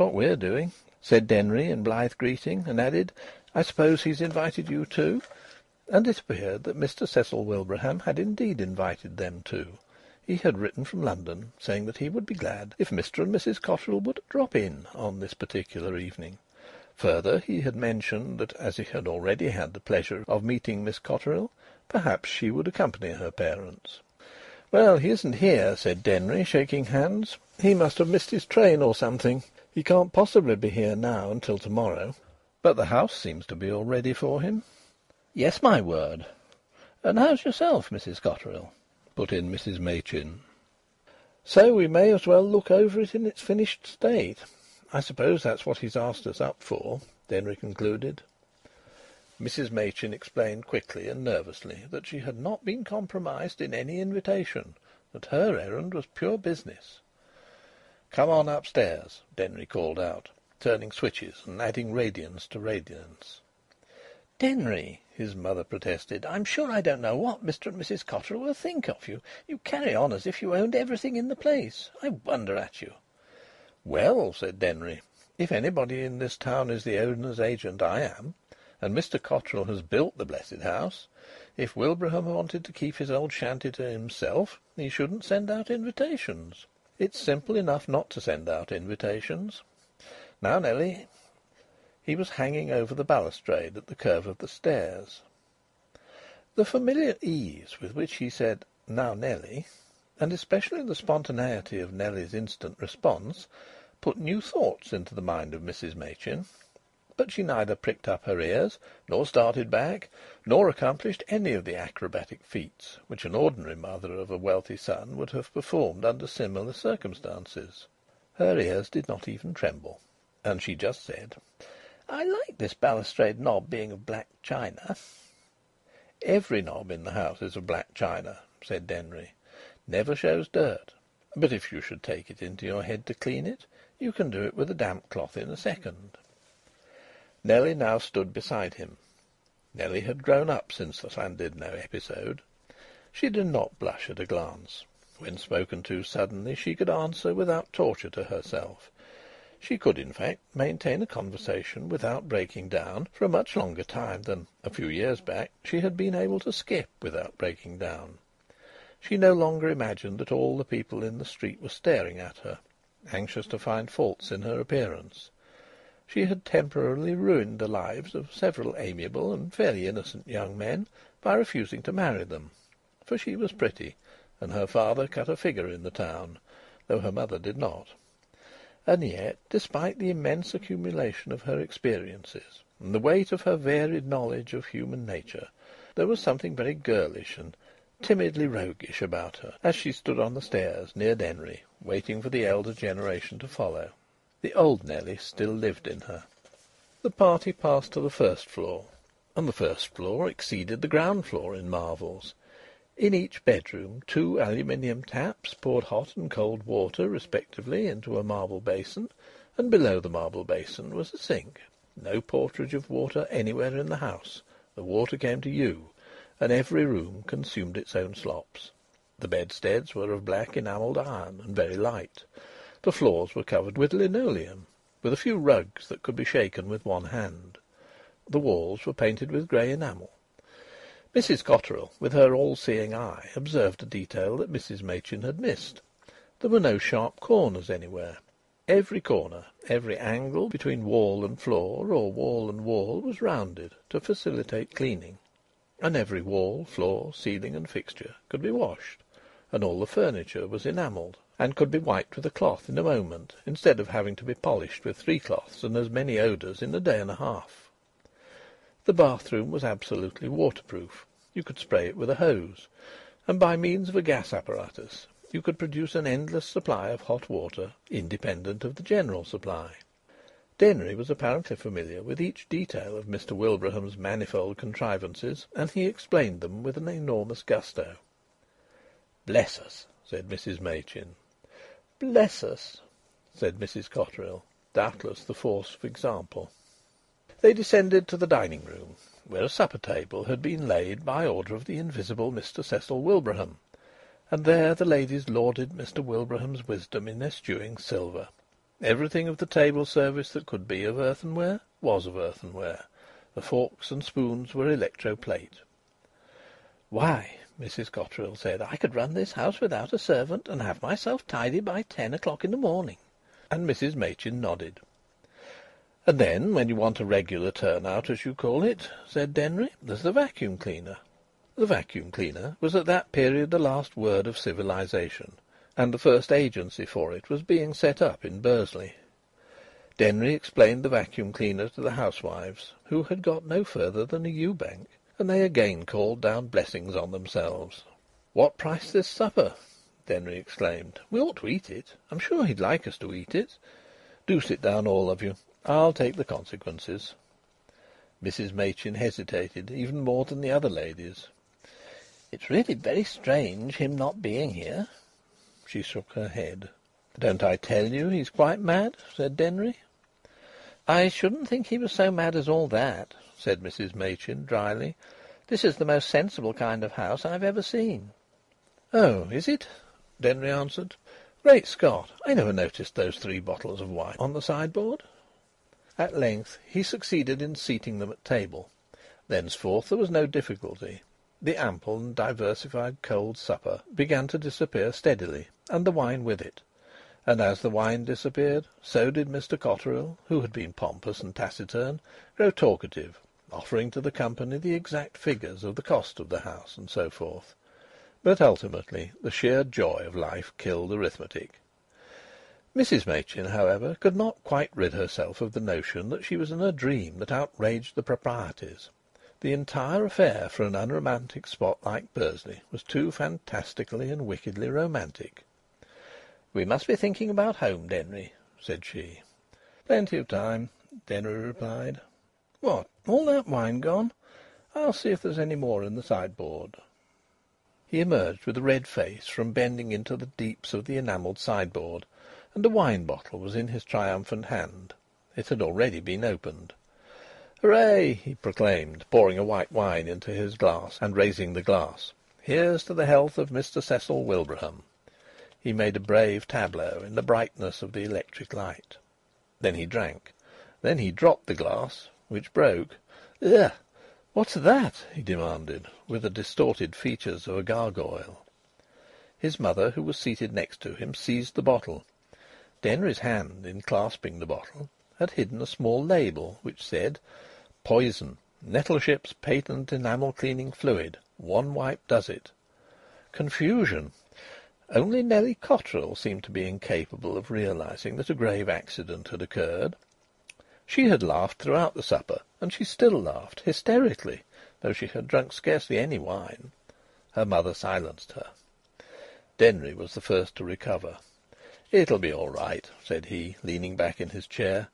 what we're doing," said Denry in blithe greeting, and added, "I suppose he's invited you too?" And it appeared that Mr. Cecil Wilbraham had indeed invited them too. He had written from London, saying that he would be glad if Mr. and Mrs. Cotterill would drop in on this particular evening. Further, he had mentioned that as he had already had the pleasure of meeting Miss Cotterill, perhaps she would accompany her parents. "Well, he isn't here," said Denry, shaking hands. "He must have missed his train or something. He can't possibly be here now until to-morrow. But the house seems to be all ready for him." "Yes, my word. And how's yourself, Mrs. Cotterill?" put in Mrs. Machin. "So we may as well look over it in its finished state. I suppose that's what he's asked us up for," Denry concluded. Mrs. Machin explained quickly and nervously that she had not been compromised in any invitation, that her errand was pure business. "Come on upstairs," Denry called out, turning switches and adding radiance to radiance. "Denry," his mother protested, "I'm sure I don't know what Mr. and Mrs. Cotterill will think of you. You carry on as if you owned everything in the place. I wonder at you." "Well," said Denry, "if anybody in this town is the owner's agent, I am. And Mr. Cotterill has built the blessed house. If Wilbraham wanted to keep his old shanty to himself, he shouldn't send out invitations. It's simple enough not to send out invitations. Now, Nellie." He was hanging over the balustrade at the curve of the stairs. The familiar ease with which he said, "Now, Nellie," and especially the spontaneity of Nellie's instant response, put new thoughts into the mind of Mrs. Machin. But she neither pricked up her ears, nor started back, nor accomplished any of the acrobatic feats which an ordinary mother of a wealthy son would have performed under similar circumstances. Her ears did not even tremble, and she just said, "I like this balustrade knob being of black china." "Every knob in the house is of black china," said Denry. "Never shows dirt. But if you should take it into your head to clean it, you can do it with a damp cloth in a second." Nellie now stood beside him. Nellie had grown up since the Llandudno episode. She did not blush at a glance. When spoken to suddenly, she could answer without torture to herself. She could, in fact, maintain a conversation without breaking down for a much longer time than, a few years back, she had been able to skip without breaking down. She no longer imagined that all the people in the street were staring at her, anxious to find faults in her appearance. She had temporarily ruined the lives of several amiable and fairly innocent young men by refusing to marry them, for she was pretty, and her father cut a figure in the town, though her mother did not. And yet, despite the immense accumulation of her experiences and the weight of her varied knowledge of human nature, there was something very girlish and timidly roguish about her as she stood on the stairs near Denry, waiting for the elder generation to follow. The old Nellie still lived in her. The party passed to the first floor, and the first floor exceeded the ground floor in marvels. In each bedroom 2 aluminium taps poured hot and cold water respectively into a marble basin, and below the marble basin was a sink. No porterage of water anywhere in the house. The water came to you, and every room consumed its own slops. The bedsteads were of black enamelled iron and very light. The floors were covered with linoleum, with a few rugs that could be shaken with one hand. The walls were painted with grey enamel. Mrs. Cotterill, with her all-seeing eye, observed a detail that Mrs. Machin had missed. There were no sharp corners anywhere. Every corner, every angle between wall and floor, or wall and wall, was rounded to facilitate cleaning. And every wall, floor, ceiling and fixture could be washed, and all the furniture was enamelled, and could be wiped with a cloth in a moment, instead of having to be polished with 3 cloths and as many odours in a day and a half. The bathroom was absolutely waterproof. You could spray it with a hose, and by means of a gas apparatus you could produce an endless supply of hot water, independent of the general supply. Denry was apparently familiar with each detail of Mr. Wilbraham's manifold contrivances, and he explained them with an enormous gusto. "Bless us!" said Mrs. Machin. "Bless us!" said Mrs. Cotterill, doubtless the force of example. They descended to the dining-room, where a supper-table had been laid by order of the invisible Mr. Cecil Wilbraham, and there the ladies lauded Mr. Wilbraham's wisdom in eschewing silver. Everything of the table service that could be of earthenware was of earthenware. The forks and spoons were electro-plate. "Why," Mrs. Cotterill said, "I could run this house without a servant, and have myself tidy by 10 o'clock in the morning." And Mrs. Machin nodded. "And then, when you want a regular turn-out, as you call it," said Denry, "there's the vacuum cleaner." The vacuum cleaner was at that period the last word of civilisation, and the first agency for it was being set up in Bursley. Denry explained the vacuum cleaner to the housewives, who had got no further than a Ewbank, and they again called down blessings on themselves. "What price this supper?" Denry exclaimed. "We ought to eat it. I'm sure he'd like us to eat it. Do sit down, all of you. I'll take the consequences." Mrs. Machin hesitated even more than the other ladies. "It's really very strange, him not being here." She shook her head. "Don't I tell you he's quite mad?" said Denry. "I shouldn't think he was so mad as all that," said Mrs. Machin dryly. "This is the most sensible kind of house I've ever seen." "Oh, is it?" Denry answered. "Great Scott! I never noticed those 3 bottles of wine on the sideboard." At length he succeeded in seating them at table. Thenceforth there was no difficulty. The ample and diversified cold supper began to disappear steadily, and the wine with it. And as the wine disappeared, so did Mr. Cotterill, who had been pompous and taciturn, grow talkative, offering to the company the exact figures of the cost of the house, and so forth. But ultimately the sheer joy of life killed arithmetic. Mrs. Machin, however, could not quite rid herself of the notion that she was in a dream that outraged the proprieties. The entire affair, for an unromantic spot like Bursley, was too fantastically and wickedly romantic. "We must be thinking about home, Denry," said she. "Plenty of time," Denry replied. "What, all that wine gone? I'll see if there's any more in the sideboard." He emerged with a red face from bending into the deeps of the enamelled sideboard, and a wine bottle was in his triumphant hand. It had already been opened. "Hooray!" he proclaimed, pouring a white wine into his glass and raising the glass. "Here's to the health of Mr. Cecil Wilbraham." He made a brave tableau in the brightness of the electric light. Then he drank. Then he dropped the glass, which broke. "Ugh! What's that?" he demanded, with the distorted features of a gargoyle. His mother, who was seated next to him, seized the bottle. Denry's hand, in clasping the bottle, had hidden a small label which said: "Poison. Nettleship's patent enamel cleaning fluid. 1 wipe does it." Confusion! Only Nellie Cotterill seemed to be incapable of realising that a grave accident had occurred. She had laughed throughout the supper, and she still laughed, hysterically, though she had drunk scarcely any wine. Her mother silenced her. Denry was the first to recover. "It'll be all right," said he, leaning back in his chair.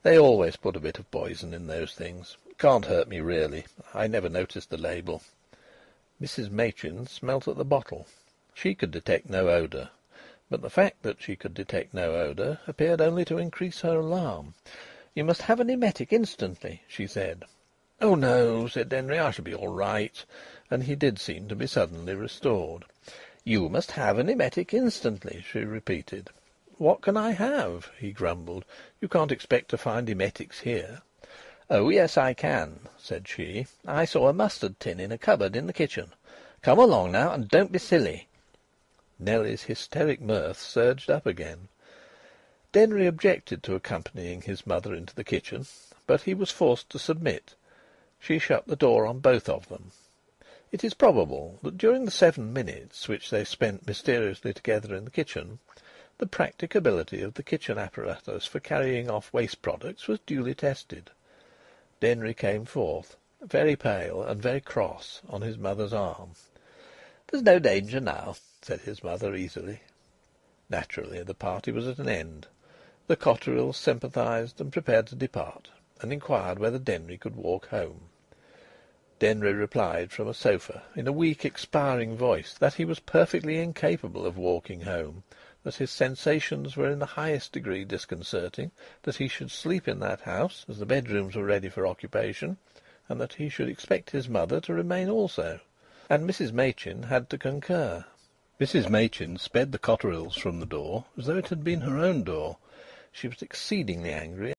"They always put a bit of poison in those things. Can't hurt me, really. I never noticed the label." Mrs. Machin smelt at the bottle. She could detect no odour, but the fact that she could detect no odour appeared only to increase her alarm. "You must have an emetic instantly," she said. "Oh no," said Denry, "I shall be all right." And he did seem to be suddenly restored. "You must have an emetic instantly," she repeated. "What can I have?" he grumbled. "You can't expect to find emetics here." "Oh yes, I can," said she. "I saw a mustard tin in a cupboard in the kitchen. Come along now, and don't be silly." Nellie's hysteric mirth surged up again. Denry objected to accompanying his mother into the kitchen, but he was forced to submit. She shut the door on both of them. It is probable that during the 7 minutes which they spent mysteriously together in the kitchen, the practicability of the kitchen apparatus for carrying off waste products was duly tested. Denry came forth, very pale and very cross, on his mother's arm. "There's no danger now," said his mother easily. Naturally, the party was at an end. The Cotterills sympathised and prepared to depart, and inquired whether Denry could walk home. Denry replied from a sofa, in a weak, expiring voice, that he was perfectly incapable of walking home, that his sensations were in the highest degree disconcerting, that he should sleep in that house, as the bedrooms were ready for occupation, and that he should expect his mother to remain also. And Mrs. Machin had to concur. Mrs. Machin sped the Cotterills from the door as though it had been her own door. She was exceedingly angry,